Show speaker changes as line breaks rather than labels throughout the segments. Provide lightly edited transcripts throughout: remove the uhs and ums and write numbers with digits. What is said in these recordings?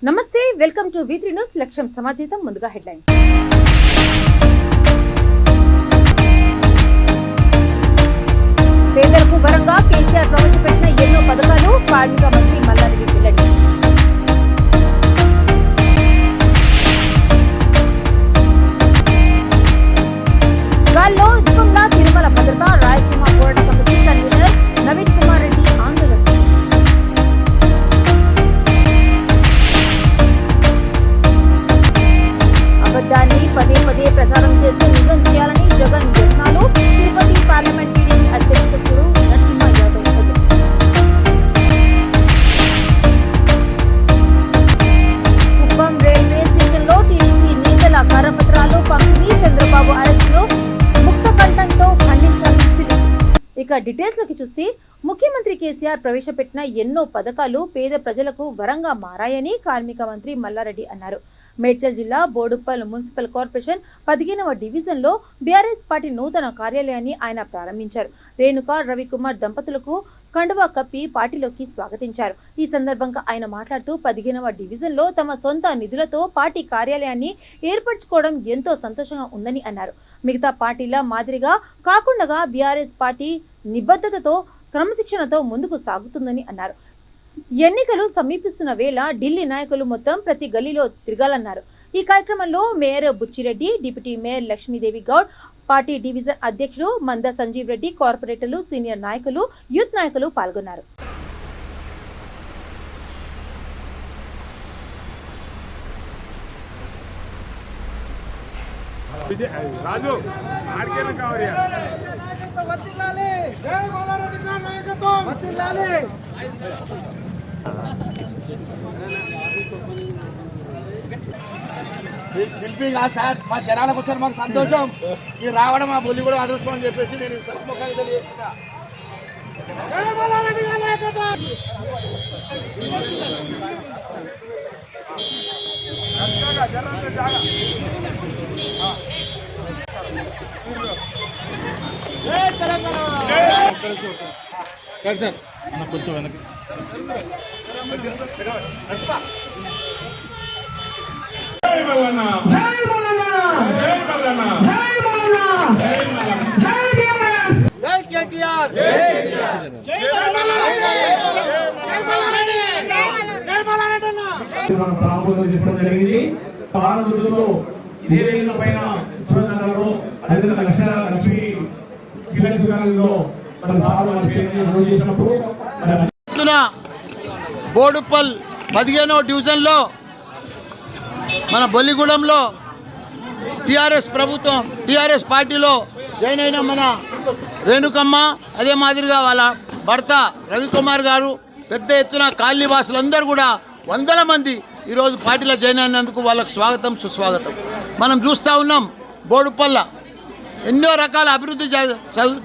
నమస్తే, welcome to V3 news. లక్ష్యం సమాజం. ముందుగా హెడ్లైన్స్. పేదలకు వరంగా కేసీఆర్ ప్రవేశపెట్టిన ఎన్నో పథకాలు కార్మిక మంత్రి మల్లారెడ్డి వెల్లడి. గాల్లో దీపంలా తిరుమల భద్రత. రాయలసీమ పోరాట కమిటీ కన్వీనర్ నవీన్ కుమార్ రెడ్డి ఆందోళన. అబద్ధాన్ని పదే పదే ప్రచారం చేసి నిజం చేయాలని జగన్ యత్నాలు. తిరుపతి పార్లమెంట్ టీడీపీ అధ్యక్షుడు నరసింహ యాదవ్ భజన. కుప్పం రైల్వే స్టేషన్లో టీడీపీ నేతల కరపత్రాలు పంపిణీ. చంద్రబాబు అరెస్టును ముక్త కంఠంతో ఖండించాలని పిలుపు. ఇక డీటెయిల్స్ లోకి చూస్తే, ముఖ్యమంత్రి కేసీఆర్ ప్రవేశపెట్టిన ఎన్నో పథకాలు పేద ప్రజలకు వరంగా మారాయని కార్మిక మంత్రి మల్లారెడ్డి అన్నారు. మేడ్చల్ జిల్లా బోడుప్పల్ మున్సిపల్ కార్పొరేషన్ 15వ డివిజన్లో బీఆర్ఎస్ పార్టీ నూతన కార్యాలయాన్ని ఆయన ప్రారంభించారు. రేణుకా రవికుమార్ దంపతులకు కండువా కప్పి పార్టీలోకి స్వాగతించారు. ఈ సందర్భంగా ఆయన మాట్లాడుతూ 15వ డివిజన్లో తమ సొంత నిధులతో పార్టీ కార్యాలయాన్ని ఏర్పరచుకోవడం ఎంతో సంతోషంగా ఉందని అన్నారు. మిగతా పార్టీల మాదిరిగా కాకుండా బీఆర్ఎస్ పార్టీ నిబద్ధతతో క్రమశిక్షణతో ముందుకు సాగుతుందని అన్నారు. ఎన్నికలు సమీపిస్తున్న వేళ ఢిల్లీ నాయకులు మొత్తం ప్రతి గల్లీలో తిరగాలన్నారు. ఈ కార్యక్రమంలో mayor Buchi Reddy, deputy mayor Lakshmidevi Goud, party division అధ్యక్షుడు మంద సంజీవ్ రెడ్డి, కార్పొరేటర్లు, సీనియర్ నాయకులు, యూత్ నాయకులు పాల్గొన్నారు.
పిలిపి సార్, మా జనాలకు వచ్చారు, మాకు సంతోషం. మీరు రావడం మా బొల్లి కూడా అదృష్టం అని చెప్పేసి నేను సత్ముఖంగా తెలియజేస్తున్నా. సార్ కొంచెం వెనక్కి.
జరిగింది.
బోడుప్పల్ 15వ డివిజన్లో మన బొల్లిగూడెంలో టీఆర్ఎస్ ప్రభుత్వం, టీఆర్ఎస్ పార్టీలో జాయిన్ అయిన మన రేణుకమ్మ, అదే మాదిరిగా వాళ్ళ భర్త రవికుమార్ గారు, పెద్ద ఎత్తున కాలనీ వాసులందరూ కూడా వందల మంది ఈరోజు పార్టీలో జాయిన్ అయినందుకు వాళ్ళకు స్వాగతం, సుస్వాగతం. మనం చూస్తూ ఉన్నాం, బోడుప్పల్ల ఎన్నో రకాల అభివృద్ధి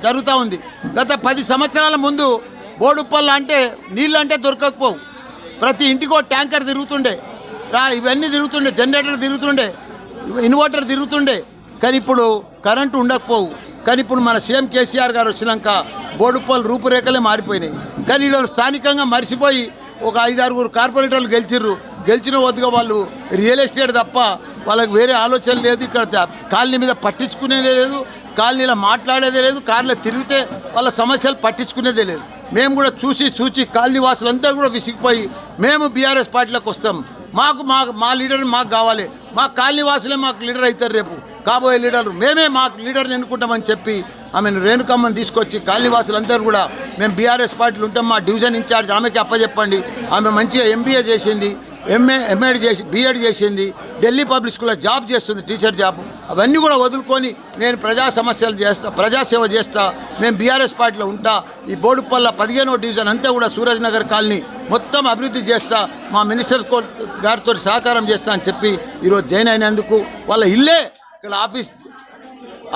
జరుగుతూ ఉంది. గత 10 సంవత్సరాల ముందు బోడుప్పల్ల అంటే నీళ్ళు అంటే దొరకకపోవు. ప్రతి ఇంటికో ట్యాంకర్ తిరుగుతుండే, ఇవన్నీ తిరుగుతుండే, జనరేటర్ తిరుగుతుండే, ఇన్వర్టర్ తిరుగుతుండే. కానీ ఇప్పుడు కరెంటు ఉండకపోవు. కానీ ఇప్పుడు మన సీఎం కేసీఆర్ గారు వచ్చినాక బోడుప్పల్ రూపురేఖలే మారిపోయినాయి. కానీ వీళ్ళు స్థానికంగా మర్చిపోయి ఒక 5-6 కార్పొరేటర్లు గెలిచిన వద్దుగా వాళ్ళు రియల్ ఎస్టేట్ తప్ప వాళ్ళకి వేరే ఆలోచన లేదు. ఇక్కడ కాలనీ మీద పట్టించుకునేదే లేదు, కాలనీలో మాట్లాడేదే లేదు, కార్లో తిరిగితే వాళ్ళ సమస్యలు పట్టించుకునేదే లేదు. మేము కూడా చూసి కాలనీ వాసులందరూ కూడా విసిగిపోయి మేము బీఆర్ఎస్ పార్టీలోకి వస్తాం, మా లీడర్ మాకు కావాలి, మా కాలనీ వాసులే మాకు లీడర్ అవుతారు, రేపు కాబోయే లీడర్ మేమే మాకు లీడర్ని ఎన్నుకుంటామని చెప్పి ఆమెను రేణుకమ్మని తీసుకొచ్చి కాలనీ వాసులందరూ కూడా మేము బీఆర్ఎస్ పార్టీలు ఉంటాం, మా డివిజన్ ఇన్ఛార్జ్ ఆమెకి అప్పచెప్పండి. ఆమె మంచిగా MBA చేసింది, MAd చేసి B.Ed చేసింది, ఢిల్లీ పబ్లిక్ స్కూల్లో జాబ్ చేస్తుంది, టీచర్ జాబ్. అవన్నీ కూడా వదులుకొని నేను ప్రజా సమస్యలు చేస్తా, ప్రజాసేవ చేస్తా, మేము బీఆర్ఎస్ పార్టీలో ఉంటా, ఈ బోడుప్పల్ల 15వ డివిజన్ అంతా కూడా సూరజ్ నగర్ కాలనీ మొత్తం అభివృద్ధి చేస్తా, మా మినిస్టర్ గారితో సహకారం చేస్తా అని చెప్పి ఈరోజు జాయిన్ అయినందుకు, వాళ్ళ ఇల్లే ఇక్కడ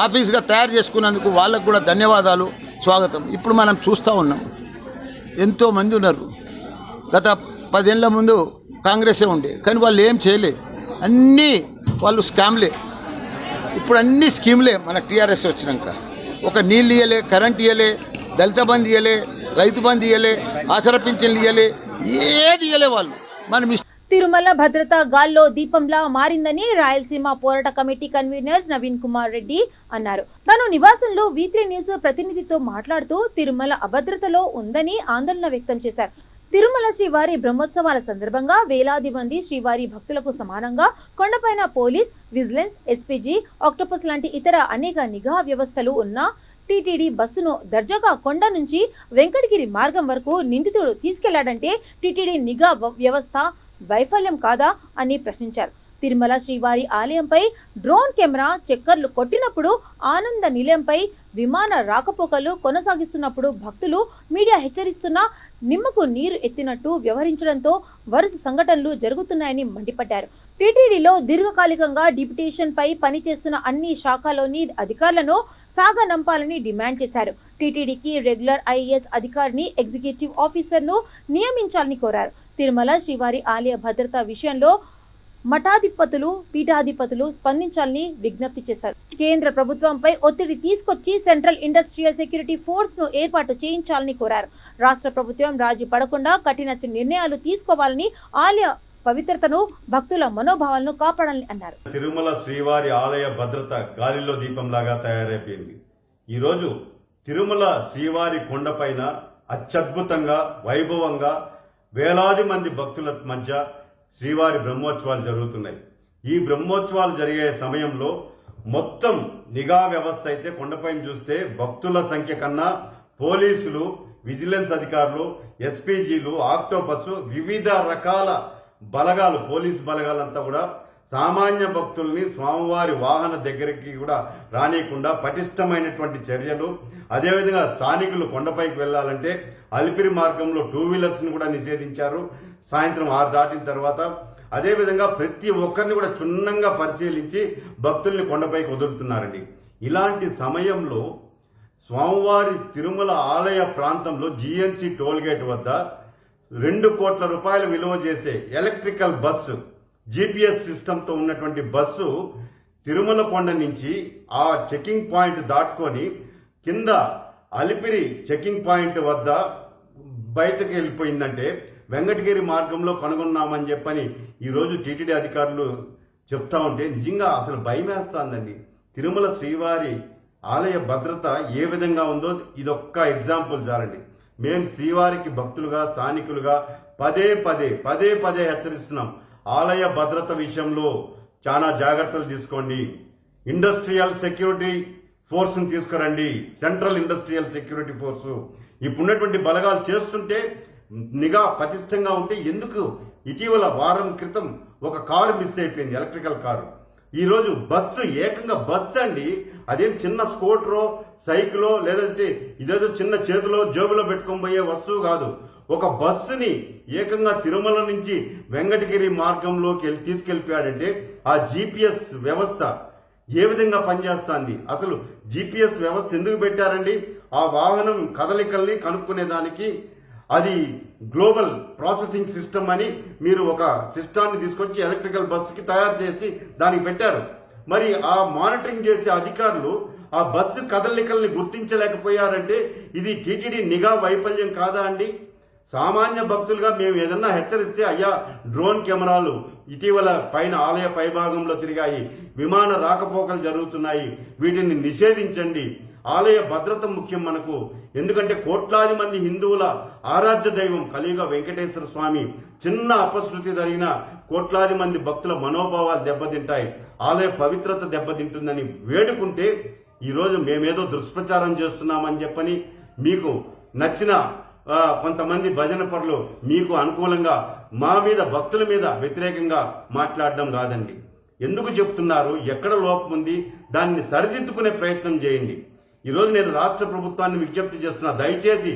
ఆఫీస్గా తయారు చేసుకున్నందుకు వాళ్ళకు కూడా ధన్యవాదాలు, స్వాగతం. ఇప్పుడు మనం చూస్తూ ఉన్నాం, ఎంతోమంది ఉన్నారు. గత 10 ఏళ్ళ ముందు కాంగ్రెసే ఉండే, కానీ వాళ్ళు ఏం చేయలే, అన్నీ వాళ్ళు స్కామ్లే. ఇప్పుడు అన్ని స్కీమ్లే. మన టీఆర్ఎస్ వచ్చినాక ఒక నీళ్ళు ఇవ్వలే, కరెంట్ ఇవ్వలే, దళిత బంధు ఇవ్వలే, రైతు బంధు ఇవ్వలే, ఆసరా పింఛన్లు ఇవ్వలే, ఏది ఇవ్వలే వాళ్ళు. మనం
తిరుమల భద్రత గాల్లో దీపంలా మారిందని రాయలసీమ పోరాట కమిటీ కన్వీనర్ నవీన్ కుమార్ రెడ్డి అన్నారు. తను నివాసంలో V3 న్యూస్ ప్రతినిధితో మాట్లాడుతూ తిరుమల అభద్రతలో ఉందని ఆందోళన వ్యక్తం చేశారు. తిరుమల శ్రీవారి బ్రహ్మోత్సవాల సందర్భంగా వేలాది మంది శ్రీవారి భక్తులకు సమానంగా కొండపైన పోలీస్, విజిలెన్స్, ఎస్పీజీ, ఆక్టోపస్ లాంటి ఇతర అనేక నిఘా వ్యవస్థలు ఉన్న టీటీడీ బస్సును దర్జాగా కొండ నుంచి వెంకటగిరి మార్గం వరకు నిందితుడు తీసుకెళ్లాడంటే టీటీడీ నిఘా వ్యవస్థ వైఫల్యం కాదా అని ప్రశ్నించారు. తిరుమల శ్రీవారి ఆలయంపై డ్రోన్ కెమెరా చక్కర్లు కొట్టినప్పుడు, ఆనంద నిలయంపై విమాన రాకపోకలు కొనసాగిస్తున్నప్పుడు భక్తులు మీడియా హెచ్చరిస్తున్నా నిమ్మకు నీరు ఎత్తినట్టు వ్యవహరించడంతో వరుస సంఘటనలు జరుగుతున్నాయని మండిపడ్డారు. టీటీడీలో దీర్ఘకాలికంగా డిప్యుటేషన్ పై పనిచేస్తున్న అన్ని శాఖలోని అధికారులను సాగనంపాలని డిమాండ్ చేశారు. టీటీడీకి రెగ్యులర్ ఐఏఎస్ అధికారిని, ఎగ్జిక్యూటివ్ ఆఫీసర్ను నియమించాలని కోరారు. తిరుమల శ్రీవారి ఆలయ భద్రత విషయంలో మఠాధిపతులు, పీఠాధిపతులు స్పందించాలని విజ్ఞప్తి చేశారు. కేంద్ర ప్రభుత్వంపై ఒత్తిడి తీసుకొచ్చి సెంట్రల్ ఇండస్ట్రియల్ సెక్యూరిటీ ఫోర్స్ ను ఏర్పాటు చేయించాలని కోరారు. రాష్ట్ర ప్రభుత్వం రాజీ పడకుండా కఠిన నిర్ణయాలు తీసుకోవాలని, ఆలయ పవిత్రతను, భక్తుల మనోభావాలను కాపాడాలని అన్నారు.
తిరుమల శ్రీవారి ఆలయ భద్రత గాలిలో దీపంలాగా తయారైపోయింది. ఈరోజు తిరుమల శ్రీవారి కొండపైన అత్యద్భుతంగా, వైభవంగా వేలాది మంది భక్తుల మధ్య శ్రీవారి బ్రహ్మోత్సవాలు జరుగుతున్నాయి. ఈ బ్రహ్మోత్సవాలు జరిగే సమయంలో మొత్తం నిఘా వ్యవస్థ అయితే కొండపైన చూస్తే భక్తుల సంఖ్య కన్నా పోలీసులు, విజిలెన్స్ అధికారులు, ఎస్పీజీలు, ఆక్టోపస్, వివిధ రకాల బలగాలు, పోలీసు బలగాలంతా కూడా సామాన్య భక్తుల్ని స్వామివారి వాహన దగ్గరికి కూడా రానియకుండా పటిష్టమైనటువంటి చర్యలు. అదేవిధంగా స్థానికులు కొండపైకి వెళ్లాలంటే అలిపిరి మార్గంలో 2 వీలర్స్ని కూడా నిషేధించారు సాయంత్రం 6 దాటిన తర్వాత. అదేవిధంగా ప్రతి ఒక్కరిని కూడా క్షుణ్ణంగా పరిశీలించి భక్తుల్ని కొండపైకి వదులుతున్నారండి. ఇలాంటి సమయంలో స్వామివారి తిరుమల ఆలయ ప్రాంతంలో GNC టోల్గేట్ వద్ద 2 కోట్ల రూపాయలు విలువ చేసే ఎలక్ట్రికల్ బస్సు, GPS సిస్టంతో ఉన్నటువంటి బస్సు తిరుమల కొండ నుంచి ఆ చెకింగ్ పాయింట్ దాటుకొని కింద అలిపిరి చెకింగ్ పాయింట్ వద్ద బయటకు వెళ్ళిపోయిందంటే వెంకటగిరి మార్గంలో కనుగొన్నామని చెప్పని ఈరోజు టీటీడీ అధికారులు చెప్తా ఉంటే నిజంగా అసలు భయమేస్తుందండి. తిరుమల శ్రీవారి ఆలయ భద్రత ఏ విధంగా ఉందో ఇదొక్క ఎగ్జాంపుల్ చాలండి. మేము శ్రీవారికి భక్తులుగా, స్థానికులుగా పదే పదే హెచ్చరిస్తున్నాం. ఆలయ భద్రత విషయంలో చాలా జాగ్రత్తలు తీసుకోండి. ఇండస్ట్రియల్ సెక్యూరిటీ ఫోర్స్ని తీసుకురండి, సెంట్రల్ ఇండస్ట్రియల్ సెక్యూరిటీ ఫోర్సు. ఇప్పుడున్నటువంటి బలగాలు చేస్తుంటే నిఘా పటిష్టంగా ఉంటే ఎందుకు ఇటీవల వారం క్రితం ఒక కారు మిస్ అయిపోయింది, ఎలక్ట్రికల్ కారు. ఈరోజు బస్సు, ఏకంగా బస్సు అండి, అదేం చిన్న స్కూటరో, సైకిలో, లేదంటే ఇదేదో చిన్న చేతిలో జేబులో పెట్టుకొని పోయే వస్తువు కాదు. ఒక బస్సుని ఏకంగా తిరుమల నుంచి వెంకటగిరి మార్గంలోకి తీసుకెళ్ళిపోయాడంటే ఆ GPS వ్యవస్థ ఏ విధంగా పనిచేస్తుంది? అసలు GPS వ్యవస్థ ఎందుకు పెట్టారండి? ఆ వాహనం కదలికల్ని కనుక్కునేదానికి. అది గ్లోబల్ ప్రాసెసింగ్ సిస్టమ్ అని మీరు ఒక సిస్టాన్ని తీసుకొచ్చి ఎలక్ట్రికల్ బస్సుకి తయారు చేసి దానికి పెట్టారు. మరి ఆ మానిటరింగ్ చేసే అధికారులు ఆ బస్సు కదలికల్ని గుర్తించలేకపోయారంటే ఇది టీటీడీ నిఘా వైఫల్యం కాదా అండి? సామాన్య భక్తులుగా మేము ఏదన్నా హెచ్చరిస్తే, అయ్యా డ్రోన్ కెమెరాలు ఇటీవల పైన ఆలయ పైభాగంలో తిరిగాయి, విమాన రాకపోకలు జరుగుతున్నాయి, వీటిని నిషేధించండి. ఆలయ భద్రత ముఖ్యం మనకు. ఎందుకంటే కోట్లాది మంది హిందువుల ఆరాధ్య దైవం కలియుగ వెంకటేశ్వర స్వామి. చిన్న అపశృతి జరిగిన కోట్లాది మంది భక్తుల మనోభావాలు దెబ్బతింటాయి, ఆలయ పవిత్రత దెబ్బతింటుందని వేడుకుంటే ఈరోజు మేమేదో దుష్ప్రచారం చేస్తున్నామని చెప్పని మీకు నచ్చిన కొంతమంది భజన పరులు మీకు అనుకూలంగా మా మీద, భక్తుల మీద వ్యతిరేకంగా మాట్లాడడం కాదండి. ఎందుకు చెప్తున్నారు? ఎక్కడ లోపం ఉంది, దాన్ని సరిదిద్దుకునే ప్రయత్నం చేయండి. ఈరోజు నేను రాష్ట్ర ప్రభుత్వాన్ని విజ్ఞప్తి చేస్తున్నా, దయచేసి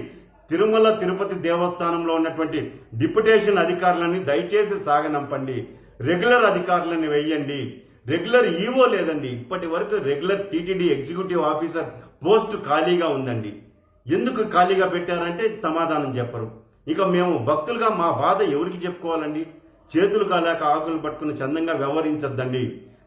తిరుమల తిరుపతి దేవస్థానంలో ఉన్నటువంటి డిప్యుటేషన్ అధికారులని దయచేసి సాగనంపండి, రెగ్యులర్ అధికారులని వెయ్యండి. రెగ్యులర్ ఈవో లేదండి, ఇప్పటి వరకు regular TTD executive officer post ఖాళీగా ఉందండి. ఎందుకు ఖాళీగా పెట్టారంటే సమాధానం చెప్పరు. ఇక మేము భక్తులుగా మా బాధ ఎవరికి చెప్పుకోవాలండి? చేతులు కాలేక ఆకులు పట్టుకుని చందంగా వ్యవహరించద్దండి.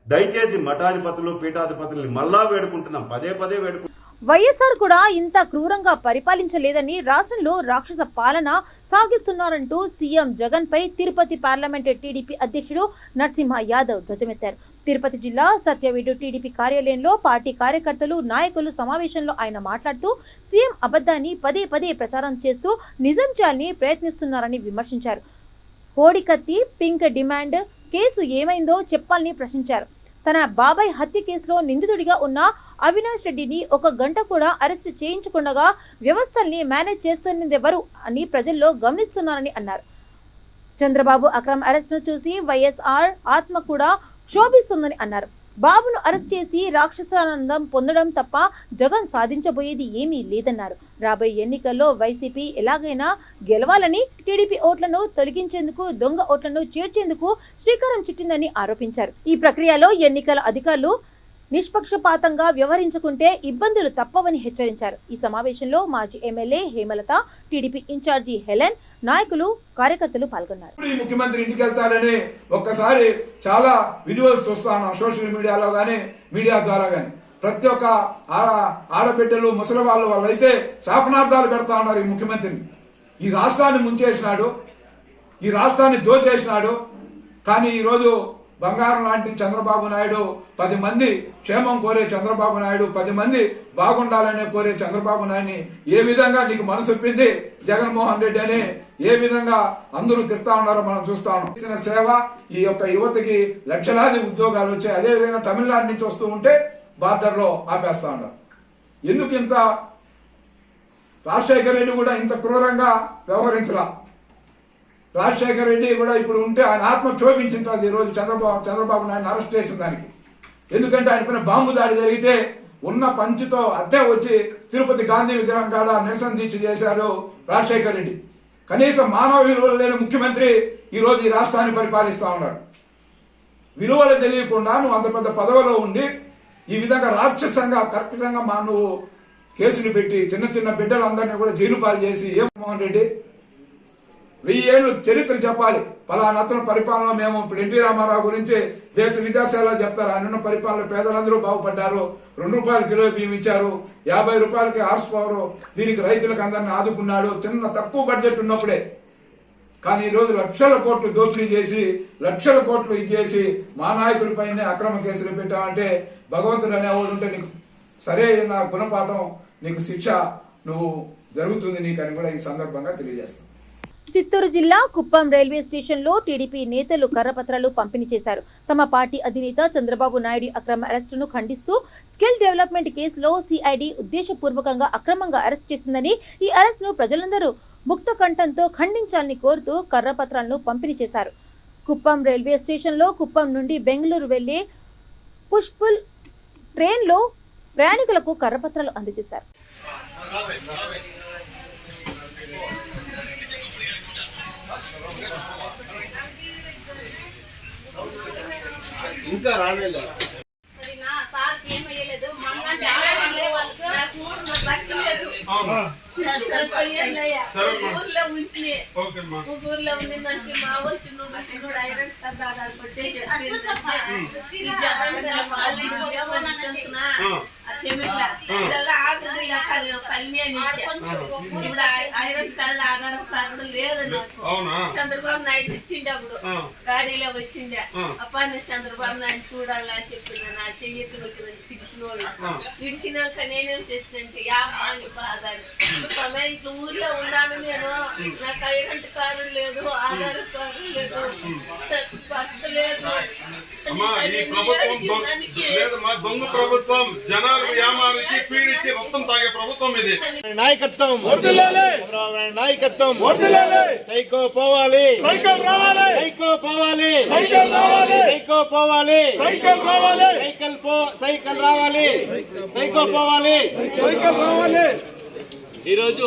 దయచేసి మఠాధిపతులు, పీఠాధిపతుల్ని మళ్ళా వేడుకుంటున్నాం, పదే వేడుకుంటున్నాం.
వైఎస్ఆర్ కూడా ఇంత క్రూరంగా పరిపాలించలేదని, రాష్ట్రంలో రాక్షస పాలన సాగిస్తున్నారంటూ సీఎం జగన్ పై తిరుపతి పార్లమెంటు టీడీపీ అధ్యక్షుడు నరసింహ యాదవ్ ధ్వజమెత్తారు. తిరుపతి జిల్లా సత్యవేడు టీడీపీ కార్యాలయంలో పార్టీ కార్యకర్తలు, నాయకులు సమావేశంలో ఆయన మాట్లాడుతూ సీఎం అబద్ధాన్ని పదే పదే ప్రచారం చేస్తూ నిజం చేయాలని ప్రయత్నిస్తున్నారని విమర్శించారు. కోడికత్తి పింక్ డిమాండ్ కేసు ఏమైందో చెప్పాలని ప్రశ్నించారు. తన బాబాయ్ హత్య కేసులో నిందితుడిగా ఉన్న అవినాష్ రెడ్డిని 1 గంట కూడా అరెస్టు చేయించకుండా వ్యవస్థల్ని మేనేజ్ చేస్తున్నదెవరు అని ప్రజల్లో గమనిస్తున్నారని అన్నారు. చంద్రబాబు అక్రమ అరెస్టును చూసి వైఎస్ఆర్ ఆత్మ కూడా క్షోభిస్తుందని అన్నారు. బాబును అరెస్ట్ చేసి రాక్షసానందం పొందడం తప్ప జగన్ సాధించబోయేది ఏమీ లేదన్నారు. రాబోయే ఎన్నికల్లో వైసీపీ ఎలాగైనా గెలవాలని, టీడీపీ ఓట్లను తొలగించేందుకు, దొంగ ఓట్లను చేర్చేందుకు శ్రీకారం చుట్టిందని ఆరోపించారు. ఈ ప్రక్రియలో ఎన్నికల అధికారులు నిష్పక్షపాతంగా వ్యవహరించుకుంటే ఇబ్బందులు తప్పవని హెచ్చరించారు. ఈ సమావేశంలో మాజీ MLA Hemalatha, TDP incharge Helen, నాయకులు, కార్యకర్తలు పాల్గొన్నారు.
ముఖ్యమంత్రి ఇంటికి వెళ్తారని ఒక్కసారి చాలా విజువల్స్ చూస్తాను సోషల్ మీడియాలో గానీ, మీడియా ద్వారా గానీ. ప్రతి ఒక్క ఆడబిడ్డలు, ముసలి వాళ్ళైతే శాపనార్థాలు పెడతా ఉన్నారు ఈ ముఖ్యమంత్రిని. ఈ రాష్ట్రాన్ని ముంచేసినాడు, ఈ రాష్ట్రాన్ని దోచేసినాడు. కానీ ఈరోజు బంగారం లాంటి చంద్రబాబు నాయుడు 10 మంది క్షేమం కోరే చంద్రబాబు నాయుడు, 10 మంది బాగుండాలనే కోరే చంద్రబాబు నాయుడిని ఏ విధంగా నీకు మనసు ఒప్పింది జగన్మోహన్ రెడ్డి అని ఏ విధంగా అందరూ తిడతా ఉన్నారో మనం చూస్తా ఉన్నాం. చేసిన సేవ ఈ యొక్క యువతకి లక్షలాది ఉద్యోగాలు వచ్చాయి. అదే విధంగా తమిళనాడు నుంచి వస్తూ ఉంటే బార్డర్ లో ఆపేస్తా ఉన్నారు. ఎందుకు ఇంత రాజశేఖర రెడ్డి కూడా ఇంత క్రూరంగా వ్యవహరించలా? రాజశేఖర రెడ్డి కూడా ఇప్పుడు ఉంటే ఆయన ఆత్మ క్షోభించుంటుంది ఈ రోజు చంద్రబాబు నాయుడు అరెస్ట్ చేసిన దానికి. ఎందుకంటే ఆయన పైన బాంబు దాడి జరిగితే ఉన్న పంచితో అట్టే వచ్చి తిరుపతి గాంధీ విగ్రహం కాడ నిరసన దీక్ష చేశారు రాజశేఖర రెడ్డి. కనీసం మానవ విలువలు లేని ముఖ్యమంత్రి ఈ రోజు ఈ రాష్ట్రాన్ని పరిపాలిస్తా ఉన్నాడు. విలువలు తెలియకుండా నువ్వు అంత పెద్ద పదవిలో ఉండి ఈ విధంగా రాక్షసంగా కర్కటంగా నువ్వు కేసులు పెట్టి చిన్న బిడ్డలందరినీ కూడా జైలు పాలు చేసి మోహన్ రెడ్డి 1000 ఏళ్ళు చరిత్ర చెప్పాలి. పలానతను పరిపాలన మేము ఇప్పుడు ఎన్టీ రామారావు గురించి దేశ విదేశాల్లో చెప్తారు. ఆయన పరిపాలన పేదలందరూ బాగుపడ్డారు. 2 రూపాయల కిలో బియ్యం ఇచ్చారు, 50 రూపాయలకి హార్స్ పవర్, దీనికి రైతులకు అందరినీ ఆదుకున్నాడు చిన్న తక్కువ బడ్జెట్ ఉన్నప్పుడే. కానీ ఈ రోజు లక్షల కోట్లు దోపిడీ చేసి, లక్షల కోట్లు ఇచ్చేసి మా నాయకుడిపైనే అక్రమ కేసులు పెట్టామంటే భగవంతుడు అనేవాడు ఉంటే నీకు సరైన గుణపాఠం, నీకు శిక్ష నువ్వు జరుగుతుంది నీకు అని కూడా ఈ సందర్భంగా తెలియజేస్తాను.
చిత్తూరు జిల్లా కుప్పం రైల్వే స్టేషన్లో టీడీపీ నేతలు కర్రపత్రాలు పంపిణీ చేశారు. తమ పార్టీ అధినేత చంద్రబాబు నాయుడు అక్రమ అరెస్టును ఖండిస్తూ స్కిల్ డెవలప్మెంట్ కేసులో సిఐడి ఉద్దేశపూర్వకంగా అక్రమంగా అరెస్ట్ చేసిందని, ఈ అరెస్టును ప్రజలందరూ ముక్త కంఠంతో ఖండించాలని కోరుతూ కర్రపత్రాలను పంపిణీ చేశారు. కుప్పం రైల్వే స్టేషన్లో కుప్పం నుండి బెంగళూరు వెళ్లే పుష్పుల్ ట్రైన్లో ప్రయాణికులకు కర్రపత్రాలు అందజేశారు.
ఇంకా రాలేదు
ఊర్లో ఉండిందంటే మా వాళ్ళు చిన్నోడు ఐరన్ దాదాలు పట్టేసి ఇప్పుడు ఐరన్ కార్డు ఆధారం కార్డు లేదని చంద్రబాబు నాయుడు ఇచ్చిండే అప్పుడు గాడీలో వచ్చిండే. అప్ప నేను చంద్రబాబు నాయుడు చూడాలని చెప్పింది. నా చెయ్యెత్తులు తిరిచినోళ్ళు విడిచినాక నేనేం చేసినంటే బాధ ఇట్లా ఊర్లో ఉన్నాను నేను. నాకు ఐరన్ కార్డు లేదు, ఆధార్ కార్డు లేదు, భర్త లేదు.
దొంగ ప్రభుత్వం జనాలకు యామారించి పీడించి రక్తం తాగే ప్రభుత్వం ఇది.
నాయకత్వం నాయకత్వం సైకో పోవాలి, సైకిల్ రావాలి, సైకో పోవాలి, సైకిల్ రావాలి, సైకో పోవాలి, సైకిల్ రావాలి, సైకిల్ రావాలి, సైకో పోవాలి, సైకిల్ రావాలి.
ఈరోజు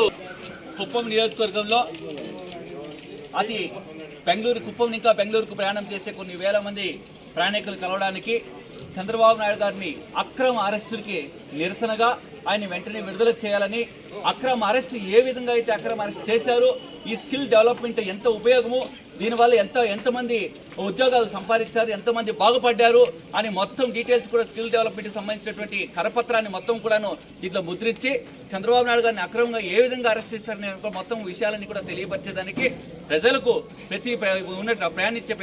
కుప్పం నియోజకవర్గంలో కుప్పం ఇంకా బెంగళూరుకు ప్రయాణం చేసే కొన్ని వేల మంది ప్రయాణికులు కలవడానికి చంద్రబాబు నాయుడు గారిని అక్రమ అరెస్టులకి నిరసనగా ఆయన వెంటనే విడుదల చేయాలని, అక్రమ అరెస్ట్ ఏ విధంగా అయితే అక్రమ అరెస్ట్ చేశారో, ఈ స్కిల్ డెవలప్మెంట్ ఎంత ఉపయోగము, దీనివల్ల ఎంతమంది ఉద్యోగాలు సంపాదించారు, ఎంతోమంది బాగుపడ్డారు అని మొత్తం డీటెయిల్స్ కూడా స్కిల్ డెవలప్మెంట్కి సంబంధించినటువంటి కరపత్రాన్ని మొత్తం కూడాను దీంట్లో ముద్రించి చంద్రబాబు నాయుడు గారిని అక్రమంగా ఏ విధంగా అరెస్ట్ చేశారనే మొత్తం విషయాలన్నీ కూడా తెలియపరిచేదానికి ప్రజలకు ఉన్న ప్రయాణించే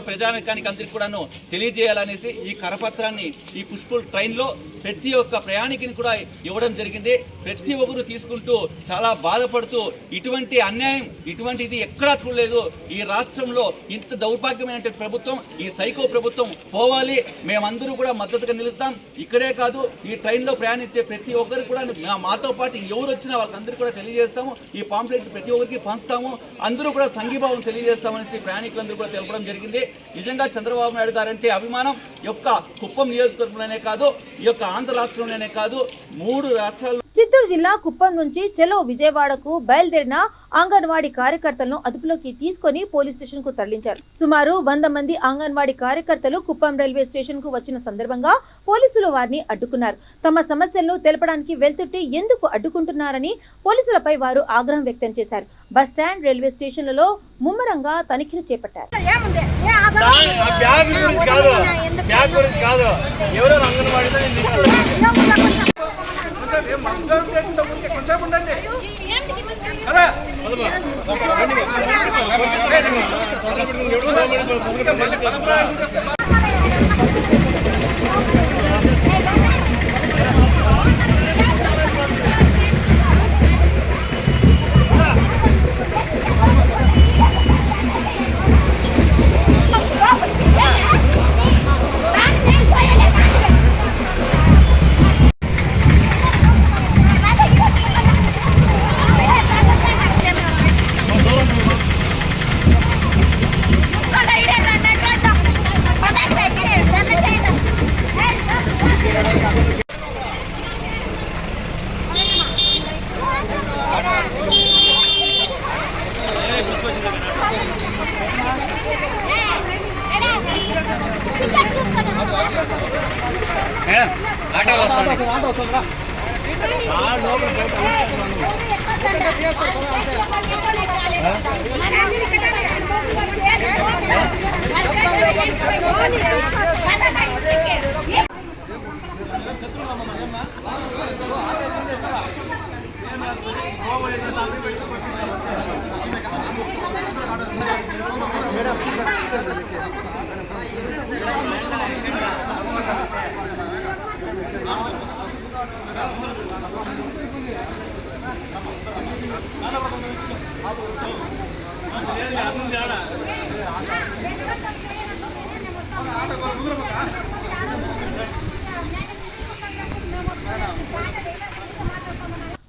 ప్రజానికానికి అందరికీ కూడాను తెలియజేయాలనేసి ఈ కరపత్రాన్ని ఈ పుష్పల్ ట్రైన్లో ప్రతి ఒక్క ప్రయాణికుని కూడా ఇవ్వడం జరిగింది. ప్రతి ఒక్కరు తీసుకుంటూ చాలా బాధపడుతూ ఇటువంటి అన్యాయం ఇటువంటిది ఎక్కడా చూడలేదు, ఈ రాష్ట్రంలో ఇంత దౌర్భాగ్యమైన ప్రభుత్వం, ఈ సైకో ప్రభుత్వం పోవాలి, మేమందరూ కూడా మద్దతుగా నిలుస్తాం. ఇక్కడే కాదు, ఈ ట్రైన్లో ప్రయాణించే ప్రతి ఒక్కరు కూడా మాతో పాటు ఎవరు వచ్చినా వాళ్ళకందరూ కూడా తెలియజేస్తాము. ఈ పాంప్లెట్ ప్రతి ఒక్కరికి పంచుతాము, అందరూ కూడా సంఘీభావం తెలియజేస్తామని ప్రయాణికులందరూ కూడా తెలపడం జరిగింది. నిజంగా చంద్రబాబు నాయుడు గారంటే అభిమానం యొక్క కుప్పం నియోజకవర్గంలోనే కాదు, ఈ యొక్క ఆంధ్ర రాష్ట్రంలోనే కాదు, 3 రాష్ట్రాల్లో.
చిత్తూరు జిల్లా కుప్పం నుంచి చెలో విజయవాడకు బయలుదేరిన అంగన్వాడీ కార్యకర్తలను అదుపులోకి తీసుకొని పోలీస్ స్టేషన్ కు తరలించారు. సుమారు 100 మంది అంగన్వాడీ కార్యకర్తలు కుప్పం రైల్వే స్టేషన్ కు వచ్చిన సందర్భంగా పోలీసులు వారిని అడ్డుకున్నారు. తమ సమస్యలను తెలపడానికి వెళ్తుంటే ఎందుకు అడ్డుకుంటున్నారని పోలీసులపై వారు ఆగ్రహం వ్యక్తం చేశారు. బస్ స్టాండ్, రైల్వే స్టేషన్లలో ముమ్మరంగా తనిఖీలు చేపట్టారు.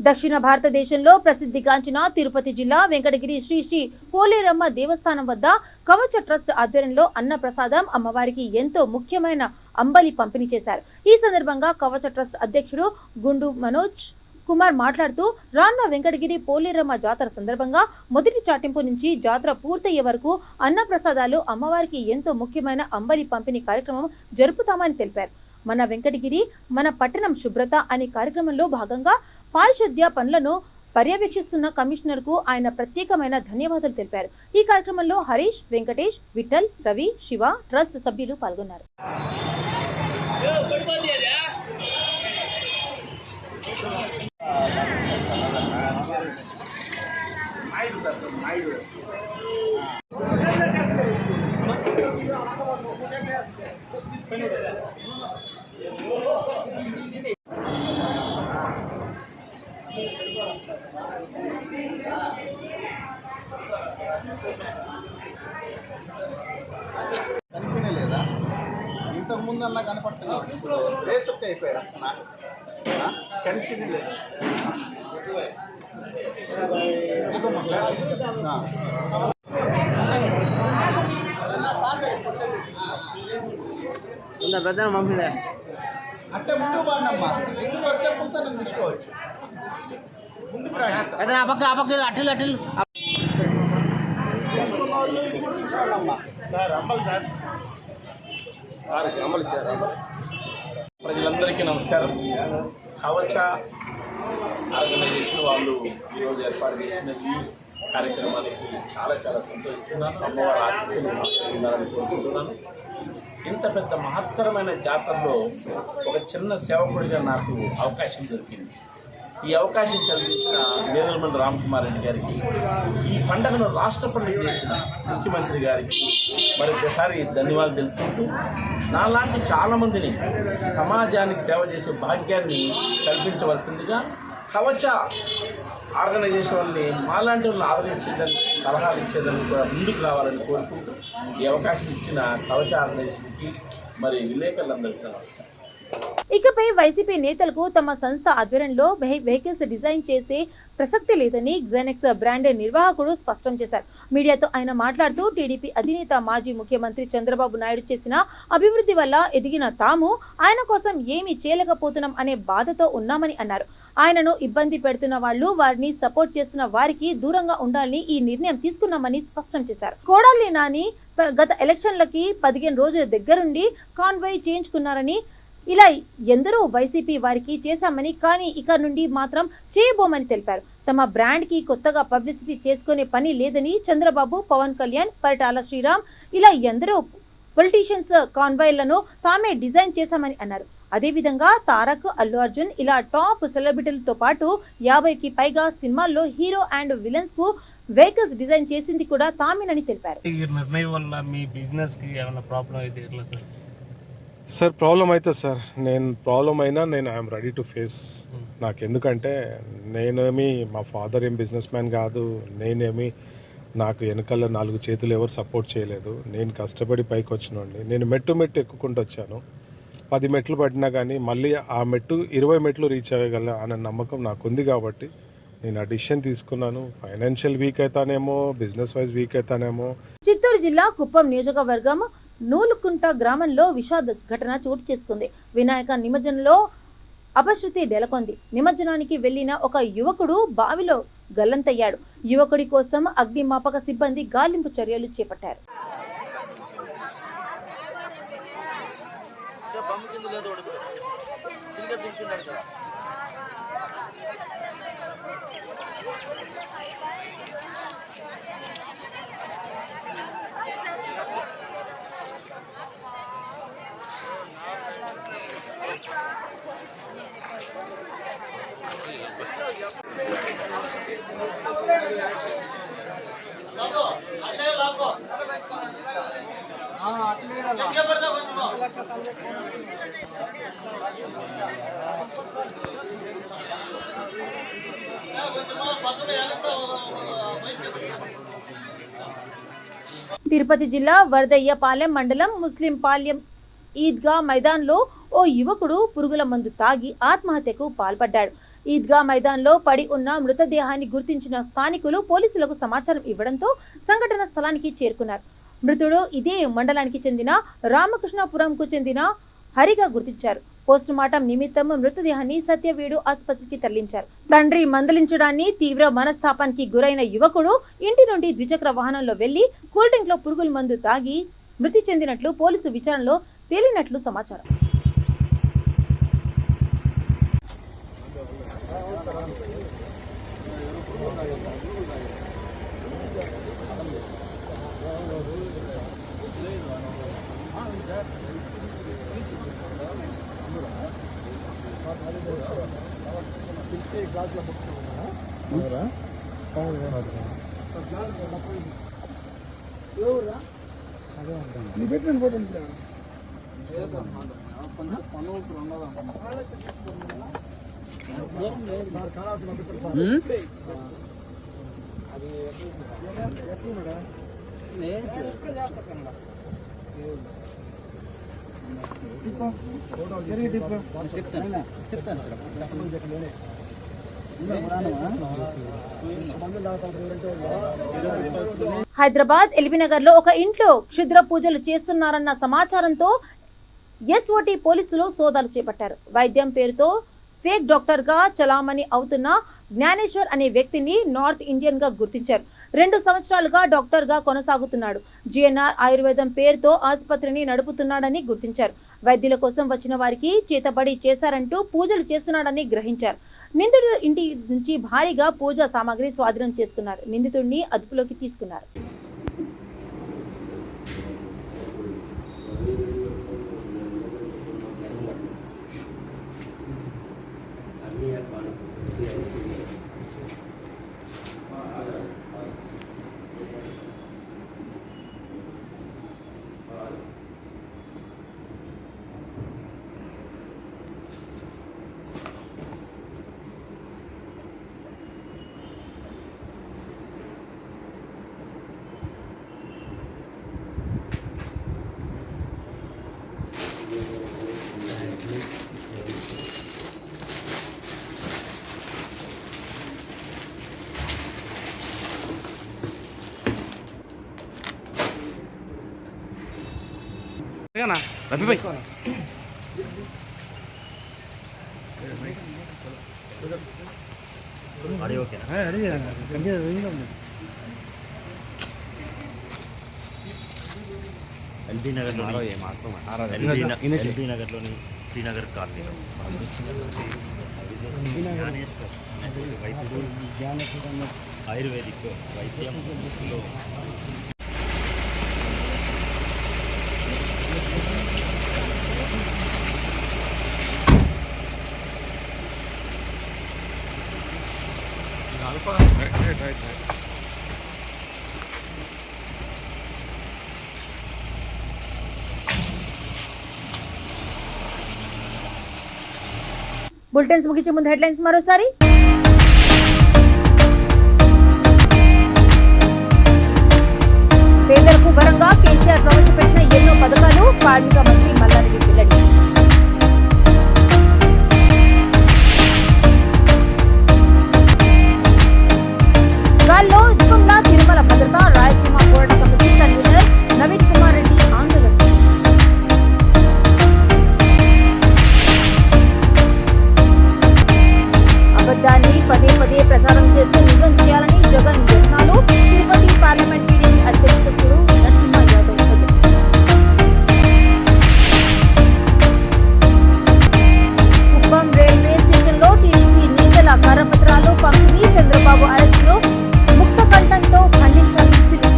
దక్షిణ భారతదేశంలో ప్రసిద్ధిగాంచిన తిరుపతి జిల్లా వెంకటగిరి శ్రీ శ్రీ పోలేరమ్మ దేవస్థానం వద్ద కవచ ట్రస్ట్ ఆధ్వర్యంలో అన్నప్రసాదం అమ్మవారికి ఎంతో ముఖ్యమైన అంబలి పంపిణీ చేశారు. ఈ సందర్భంగా కవచ ట్రస్ట్ అధ్యక్షుడు గుండు మనోజ్ కుమార్ మాట్లాడుతూ రాన్న వెంకటగిరి పోలేరమ్మ జాతర సందర్భంగా మొదటి చాటింపు నుంచి జాతర పూర్తయ్యే వరకు అన్నప్రసాదాలు అమ్మవారికి ఎంతో ముఖ్యమైన అంబలి పంపిణీ కార్యక్రమం జరుపుతామని తెలిపారు. మన వెంకటగిరి మన పట్టణం శుభ్రత అనే కార్యక్రమంలో భాగంగా పారిశుద్ధ్య పనులను పర్యవేక్షిస్తున్న కమిషనర్ కు ఆయన ప్రత్యేకమైన ధన్యవాదాలు తెలిపారు. ఈ కార్యక్రమంలో హరీష్, వెంకటేష్, విఠల్, రవి, శివ ట్రస్ట్ సభ్యులు పాల్గొన్నారు.
కనిపించలేదా? ఇంతకుముందు అన్నా కనపడుతున్నావు, ఇప్పుడు రేస్ ఒక్క అయిపోయాడు కనిపించలేదు. పెద్ద పంపిలే అంటే ముందు బాగుందమ్మా, ముందుకు వస్తే పుస్తకం తీసుకోవచ్చు. ముందుకు రా పక్క అటలు అటలు సార్ అమ్మలు సార్ అమలు ఇచ్చారు. ప్రజలందరికీ నమస్కారం. కవచ ఆర్గనైజేషన్ వాళ్ళు ఈరోజు ఏర్పాటు చేసిన ఈ
కార్యక్రమానికి చాలా చాలా సంతోషిస్తున్నాను. అమ్మవారి ఆశీస్సులు ఉండాలని కోరుకుంటున్నాను. ఇంత పెద్ద మహత్తరమైన జాతరలో ఒక చిన్న సేవకుడిగా నాకు అవకాశం దొరికింది. ఈ అవకాశం కల్పించిన నేదులమండ రామకుమార్ రెడ్డి గారికి, ఈ పండుగను రాష్ట్ర పండుగ చేసిన ముఖ్యమంత్రి గారికి మరొకసారి ధన్యవాదాలు తెలుపుకుంటూ, నాలాంటి చాలామందిని సమాజానికి సేవ చేసే భాగ్యాన్ని కల్పించవలసిందిగా కవచ ఆర్గనైజేషన్ వాళ్ళని మాలాంటి వాళ్ళని ఆదరించేదని, సలహాలు ఇచ్చేదని కూడా ముందుకు రావాలని కోరుకుంటూ ఈ అవకాశం ఇచ్చిన కవచ ఆర్గనైజేషన్కి మరి విలేకరులందరికీ నమస్కారం.
ఇకపై వైసీపీ నేతలకు తమ సంస్థ ఆధ్వర్యంలో వెహికల్స్ డిజైన్ చేసే ప్రసక్తి లేదని జెనెక్స్ బ్రాండ్ నిర్వాహకుడు స్పష్టం చేశారు. మీడియాతో ఆయన మాట్లాడుతూ టీడీపీ అధినేత మాజీ ముఖ్యమంత్రి చంద్రబాబు నాయుడు చేసిన అభివృద్ధి వల్ల ఎదిగిన తాము ఆయన కోసం ఏమీ చేయలేకపోతున్నాం అనే బాధతో ఉన్నామని అన్నారు. ఆయనను ఇబ్బంది పెడుతున్న వాళ్ళు, వారిని సపోర్ట్ చేస్తున్న వారికి దూరంగా ఉండాలని ఈ నిర్ణయం తీసుకున్నామని స్పష్టం చేశారు. కొడాలి నాని గత ఎలక్షన్లకి 15 రోజుల దగ్గరుండి కాన్వాయ్ చేయించుకున్నారని, ఇలా ఎందరో వైసీపీ వారికి చేశామని, కానీ ఇక నుండి మాత్రం చేయబోమని తెలిపారు. తమ బ్రాండ్కి కొత్తగా పబ్లిసిటీ చేసుకునే పని లేదని చంద్రబాబు, పవన్ కళ్యాణ్, పరిటాల శ్రీరామ్ ఇలా ఎందరో పొలిటీషియన్స్ కాన్వాయ్లను తామే డిజైన్ చేశామని అన్నారు. అదేవిధంగా తారక్, అల్లు అర్జున్ ఇలా టాప్ సెలబ్రిటీలతో పాటు 50కి పైగా సినిమాల్లో హీరో అండ్ విలన్స్ కు వెహికల్స్ డిజైన్ చేసింది కూడా తామేనని తెలిపారు.
ఈ నిర్ణయం వల్ల మీ బిజినెస్ కి ఏమైనా ప్రాబ్లం అయితే ఎట్లా సార్?
సార్ ప్రాబ్లం అవుతుంది సార్. ప్రాబ్లం అయినా నేను ఐఎమ్ రెడీ టు ఫేస్. నాకు ఎందుకంటే నేనేమి మా ఫాదర్ ఏం బిజినెస్ మ్యాన్ కాదు, నేనేమి నాకు వెనకాల 4 చేతులు ఎవరు సపోర్ట్ చేయలేదు. నేను కష్టపడి పైకి వచ్చినండి. నేను మెట్టు ఎక్కుకుంటూ వచ్చాను. 10 మెట్లు పడినా కానీ మళ్ళీ ఆ మెట్టు 20 మెట్లు రీచ్ అవ్వగల అనే నమ్మకం నాకు ఉంది. కాబట్టి నేను ఆ డిసిషన్ తీసుకున్నాను. ఫైనాన్షియల్ వీక్ అవుతానేమో, బిజినెస్ వైజ్ వీక్ అవుతానేమో.
చిత్తూరు జిల్లా కుప్పం నియోజకవర్గం నూలుకుంట గ్రామంలో విషాద ఘటన చోటు చేసుకుంది. వినాయక నిమజ్జనంలో అపశృతి నెలకొంది. నిమజ్జనానికి వెళ్లిన ఒక యువకుడు బావిలో గల్లంతయ్యాడు. యువకుడి కోసం అగ్నిమాపక సిబ్బంది గాలింపు చర్యలు చేపట్టారు. తిరుపతి జిల్లా వరదయ్యపాలెం మండలం ముస్లింపాలెం ఈద్గా మైదాన్లో ఓ యువకుడు పురుగుల మందు తాగి ఆత్మహత్యకు పాల్పడ్డాడు. ఈద్గా మైదాన్లో పడి ఉన్న మృతదేహాన్ని గుర్తించిన స్థానికులు పోలీసులకు సమాచారం ఇవ్వడంతో సంఘటన స్థలానికి చేరుకున్నారు. మృతుడు ఇదే మండలానికి చెందిన రామకృష్ణాపురంకు చెందిన హరిగా గుర్తించారు. పోస్టుమార్టం నిమిత్తం మృతదేహాన్ని సత్యవేడు ఆసుపత్రికి తరలించారు. తండ్రి మందలించడాన్ని తీవ్ర మనస్తాపానికి గురైన యువకుడు ఇంటి నుండి ద్విచక్ర వాహనంలో వెళ్లి కూల్ డ్రింక్ లో పురుగుల మందు తాగి మృతి చెందినట్లు పోలీసు విచారణలో తేలినట్లు సమాచారం. హైదరాబాద్ ఎల్బీనగర్ లో ఒక ఇంట్లో క్షుద్ర పూజలు చేస్తున్నారన్న సమాచారంతో ఎస్ఓటీ పోలీసులు సోదాలు చేపట్టారు. వైద్యం పేరుతో ఫేక్ డాక్టర్ గా చలామణి అవుతున్న జ్ఞానేశ్వర్ అనే వ్యక్తిని నార్త్ ఇండియన్ గా గుర్తించారు. 2 సంవత్సరాలుగా డాక్టర్ గా కొనసాగుతున్నాడు. జిఎన్ఆర్ ఆయుర్వేదం పేరుతో ఆసుపత్రిని నడుపుతున్నాడని గుర్తించారు. వైద్యుల కోసం వచ్చిన వారికి చేతబడి చేశారంటూ పూజలు చేస్తున్నాడని గ్రహించారు. నిందితుడు ఇంటి నుంచి భారీగా పూజా సామాగ్రి స్వాధీనం చేసుకున్నారు. నిందితుడిని అదుపులోకి తీసుకున్నారు.
ఎల్బీ నగర్లోని శ్రీనగర్ కాలనీలో ఆయుర్వేదిక్ వైద్యంలో
బులెటిన్స్ ముగించే ముందు హెడ్లైన్స్ మరోసారి. పేదలకు వరంగా కేసీఆర్ ప్రవేశపెట్టిన ఎన్నో పథకాలు కార్మిక మంత్రి మల్లారెడ్డి వెల్లడి. గాల్లో దీపంలా తిరుమల భద్రత రాయలసీమ పోరాట కమిటీ కన్వీనర్ నవీన్ కుమార్ రెడ్డి ఆందోళన. అబద్ధాన్ని పదే పదే ప్రచారం చేసి నిజం చేయాలని జగన్ యత్నాలు. తిరుపతి పార్లమెంట్ టీడీపీ అధ్యక్షుడు నరసింహ యాదవ్ భజన. కుప్పం రైల్వే స్టేషన్లో టీడీపీ నేతల కరపత్రాలు పంపిణీ. చంద్రబాబు అరెస్టులో ముక్త కంఠంతో ఖండించాలని పిలుపు.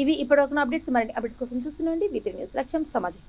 ఇవి ఇప్పటివరకు అప్డేట్స్. మరిన్ని అప్డేట్స్ కోసం చూస్తుండండి V3 న్యూస్. లక్ష్యం సమాజం.